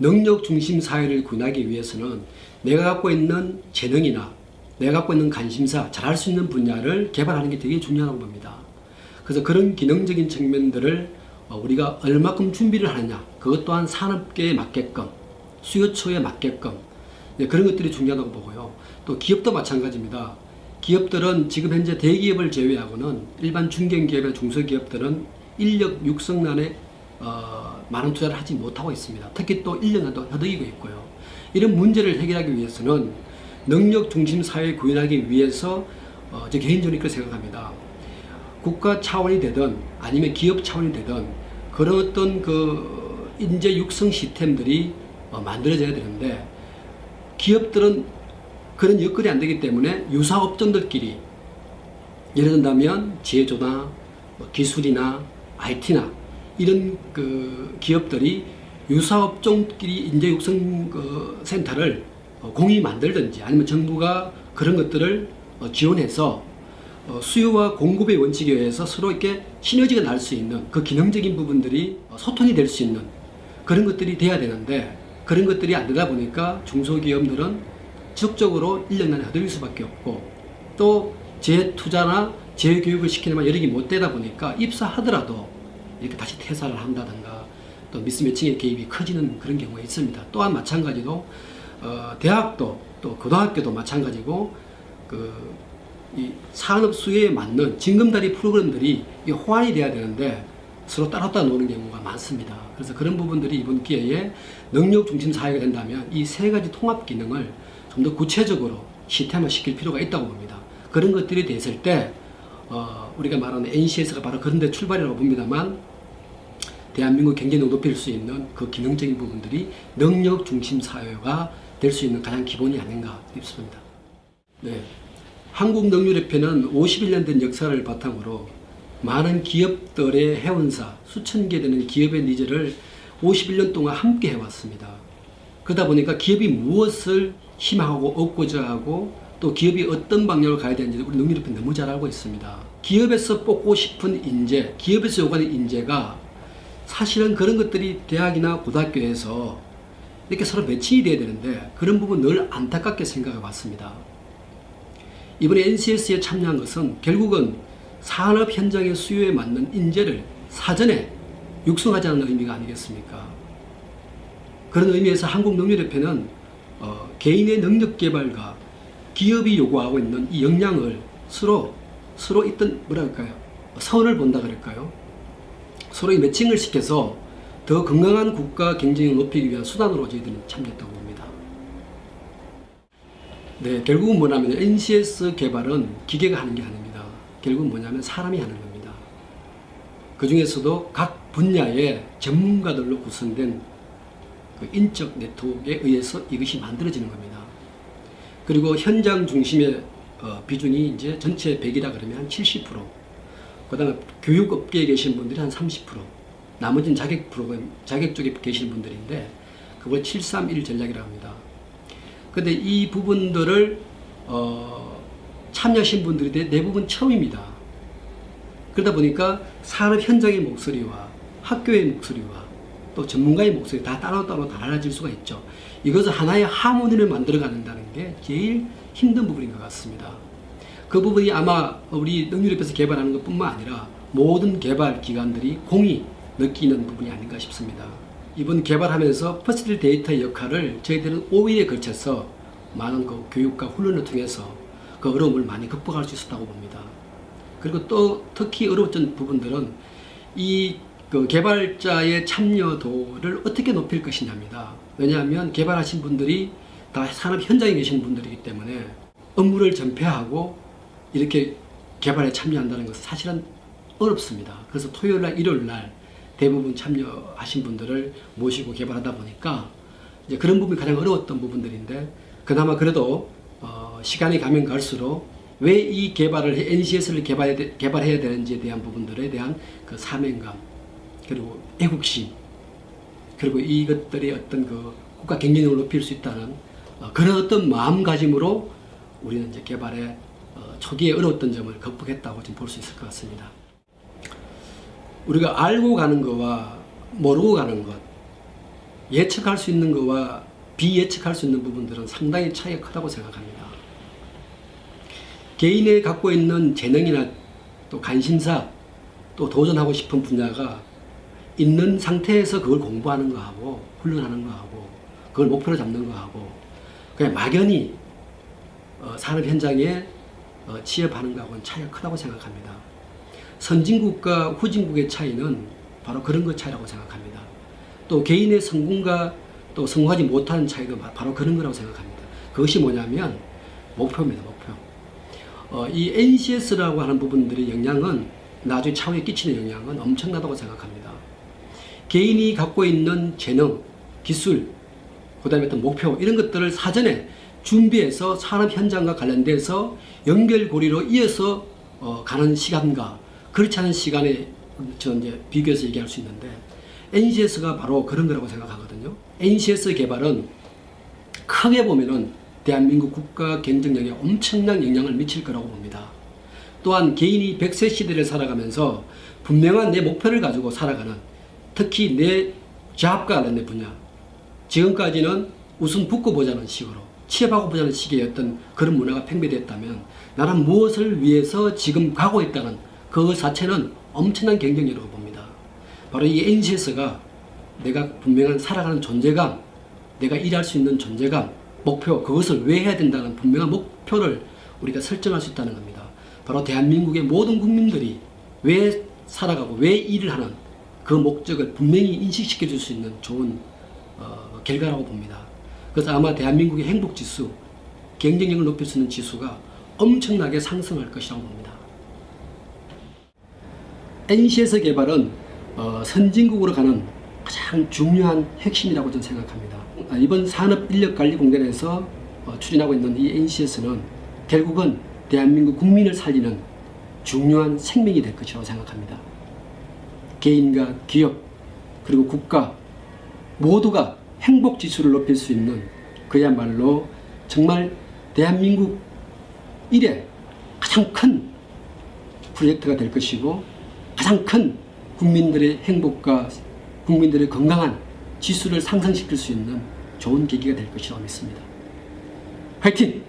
능력 중심 사회를 구현하기 위해서는 내가 갖고 있는 재능이나 내가 갖고 있는 관심사, 잘할 수 있는 분야를 개발하는 게 되게 중요하다고 봅니다. 그래서 그런 기능적인 측면들을 우리가 얼마큼 준비를 하느냐, 그것 또한 산업계에 맞게끔, 수요처에 맞게끔 그런 것들이 중요하다고 보고요. 또 기업도 마찬가지입니다. 기업들은 지금 현재 대기업을 제외하고는 일반 중견기업이나 중소기업들은 인력 육성난에 많은 투자를 하지 못하고 있습니다. 특히 또 인력난도 허덕이고 있고요. 이런 문제를 해결하기 위해서는 능력 중심 사회 구현하기 위해서 제 개인적으로 그렇게 생각합니다. 국가 차원이 되든 아니면 기업 차원이 되든 그런 어떤 그 인재 육성 시스템들이 만들어져야 되는데, 기업들은 그런 여건이 안 되기 때문에 유사업종들끼리, 예를 든다면 제조나 기술이나 IT나 이런 그 기업들이 유사업종끼리 인재 육성 센터를 공이 만들든지 아니면 정부가 그런 것들을 지원해서 수요와 공급의 원칙에 의해서 서로 이렇게 시너지가 날 수 있는 그 기능적인 부분들이 소통이 될 수 있는 그런 것들이 돼야 되는데, 그런 것들이 안 되다 보니까 중소기업들은 지속적으로 인력난에 허덕일 수밖에 없고, 또 재투자나 재교육을 시키는 여력이 못 되다 보니까 입사하더라도 이렇게 다시 퇴사를 한다든가 또 미스매칭의 개입이 커지는 그런 경우가 있습니다. 또한 마찬가지로 대학도 또 고등학교도 마찬가지고 이 산업 수요에 맞는 징검다리 프로그램들이 호환이 돼야 되는데 서로 따로따로 노는 경우가 많습니다. 그래서 그런 부분들이 이번 기회에 능력 중심 사회가 된다면 이 세 가지 통합 기능을 좀 더 구체적으로 시스템화 시킬 필요가 있다고 봅니다. 그런 것들이 됐을 때 우리가 말하는 NCS가 바로 그런 데 출발이라고 봅니다만, 대한민국 경제력을 높일 수 있는 그 기능적인 부분들이 능력 중심 사회가 될 수 있는 가장 기본이 아닌가 싶습니다. 네. 한국능률협회는 51년 된 역사를 바탕으로 많은 기업들의 회원사, 수천 개 되는 기업의 니즈를 51년 동안 함께 해왔습니다. 그러다 보니까 기업이 무엇을 희망하고 얻고자 하고 또 기업이 어떤 방향으로 가야 되는지 우리 능률협회는 너무 잘 알고 있습니다. 기업에서 뽑고 싶은 인재, 기업에서 요구하는 인재가 사실은 그런 것들이 대학이나 고등학교에서 이렇게 서로 매칭이 돼야 되는데 그런 부분 늘 안타깝게 생각해 봤습니다. 이번에 NCS에 참여한 것은 결국은 산업 현장의 수요에 맞는 인재를 사전에 육성하자는 의미가 아니겠습니까? 그런 의미에서 한국능률협회는 개인의 능력 개발과 기업이 요구하고 있는 이 역량을 서로 있던 뭐랄까요? 선을 본다 그럴까요? 서로 매칭을 시켜서 더 건강한 국가 경쟁력을 높이기 위한 수단으로 저희들은 참여했다고 봅니다. 네, 결국은 뭐냐면 NCS 개발은 기계가 하는 게 아닙니다. 결국은 뭐냐면 사람이 하는 겁니다. 그 중에서도 각 분야의 전문가들로 구성된 그 인적 네트워크에 의해서 이것이 만들어지는 겁니다. 그리고 현장 중심의 비중이 이제 전체 100이라 그러면 한 70%, 그 다음에 교육업계에 계신 분들이 한 30%, 나머지는 자격 쪽에 계시는 분들인데 그걸 731 전략이라고 합니다. 근데 이 부분들을 참여하신 분들이 대부분 처음입니다. 그러다 보니까 산업 현장의 목소리와 학교의 목소리와 또 전문가의 목소리 다 따로따로 달라질 수가 있죠. 이것을 하나의 하모니를 만들어 가는다는 게 제일 힘든 부분인 것 같습니다. 그 부분이 아마 우리 능률협회에서 개발하는 것뿐만 아니라 모든 개발 기관들이 공히 느끼는 부분이 아닌가 싶습니다. 이번 개발하면서 퍼스널 데이터의 역할을 저희들은 5일에 걸쳐서 많은 그 교육과 훈련을 통해서 그 어려움을 많이 극복할 수 있었다고 봅니다. 그리고 또 특히 어려웠던 부분들은 이 그 개발자의 참여도를 어떻게 높일 것이냐입니다. 왜냐하면 개발하신 분들이 다 산업 현장에 계신 분들이기 때문에 업무를 전폐하고 이렇게 개발에 참여한다는 것은 사실은 어렵습니다. 그래서 토요일날, 일요일날 대부분 참여하신 분들을 모시고 개발하다 보니까 이제 그런 부분이 가장 어려웠던 부분들인데, 그나마 그래도 시간이 가면 갈수록 왜 이 개발을 NCS를 개발해야 되는지에 대한 부분들에 대한 그 사명감, 그리고 애국심, 그리고 이것들이 어떤 그 국가 경쟁력을 높일 수 있다는 그런 어떤 마음가짐으로 우리는 이제 개발에 초기에 어려웠던 점을 극복했다고 지금 볼 수 있을 것 같습니다. 우리가 알고 가는 것과 모르고 가는 것, 예측할 수 있는 것과 비예측할 수 있는 부분들은 상당히 차이가 크다고 생각합니다. 개인이 갖고 있는 재능이나 또 관심사 또 도전하고 싶은 분야가 있는 상태에서 그걸 공부하는 거하고 훈련하는 거하고 그걸 목표로 잡는 거하고 그냥 막연히 산업 현장에 취업하는 거하고는 차이가 크다고 생각합니다. 선진국과 후진국의 차이는 바로 그런 것 차이라고 생각합니다. 또 개인의 성공과 또 성공하지 못하는 차이도 바로 그런 거라고 생각합니다. 그것이 뭐냐면 목표입니다. 목표. 이 NCS라고 하는 부분들의 영향은 나중에 차후에 끼치는 영향은 엄청나다고 생각합니다. 개인이 갖고 있는 재능, 기술, 그 다음에 어떤 목표 이런 것들을 사전에 준비해서 산업 현장과 관련돼서 연결고리로 이어서 가는 시간과 그렇지 않은 시간에 이제 비교해서 얘기할 수 있는데 NCS가 바로 그런 거라고 생각하거든요. NCS 개발은 크게 보면은 대한민국 국가 경쟁력에 엄청난 영향을 미칠 거라고 봅니다. 또한 개인이 100세 시대를 살아가면서 분명한 내 목표를 가지고 살아가는 특히 내 잡과 관련된 분야 지금까지는 우선 붙고 보자는 식으로 취업하고 보자는 식의 어떤 그런 문화가 팽배됐다면 나는 무엇을 위해서 지금 가고 있다는 그 자체는 엄청난 경쟁력이라고 봅니다. 바로 이 NCS가 내가 분명한 살아가는 존재감, 내가 일할 수 있는 존재감, 목표, 그것을 왜 해야 된다는 분명한 목표를 우리가 설정할 수 있다는 겁니다. 바로 대한민국의 모든 국민들이 왜 살아가고 왜 일을 하는 그 목적을 분명히 인식시켜 줄 수 있는 좋은 결과라고 봅니다. 그래서 아마 대한민국의 행복지수, 경쟁력을 높일 수 있는 지수가 엄청나게 상승할 것이라고 봅니다. NCS 개발은 선진국으로 가는 가장 중요한 핵심이라고 저는 생각합니다. 이번 산업인력관리공단에서 추진하고 있는 이 NCS는 결국은 대한민국 국민을 살리는 중요한 생명이 될 것이라고 생각합니다. 개인과 기업 그리고 국가 모두가 행복지수를 높일 수 있는 그야말로 정말 대한민국 일의 가장 큰 프로젝트가 될 것이고 가장 큰 국민들의 행복과 국민들의 건강한 지수를 상승시킬 수 있는 좋은 계기가 될 것이라고 믿습니다. 화이팅!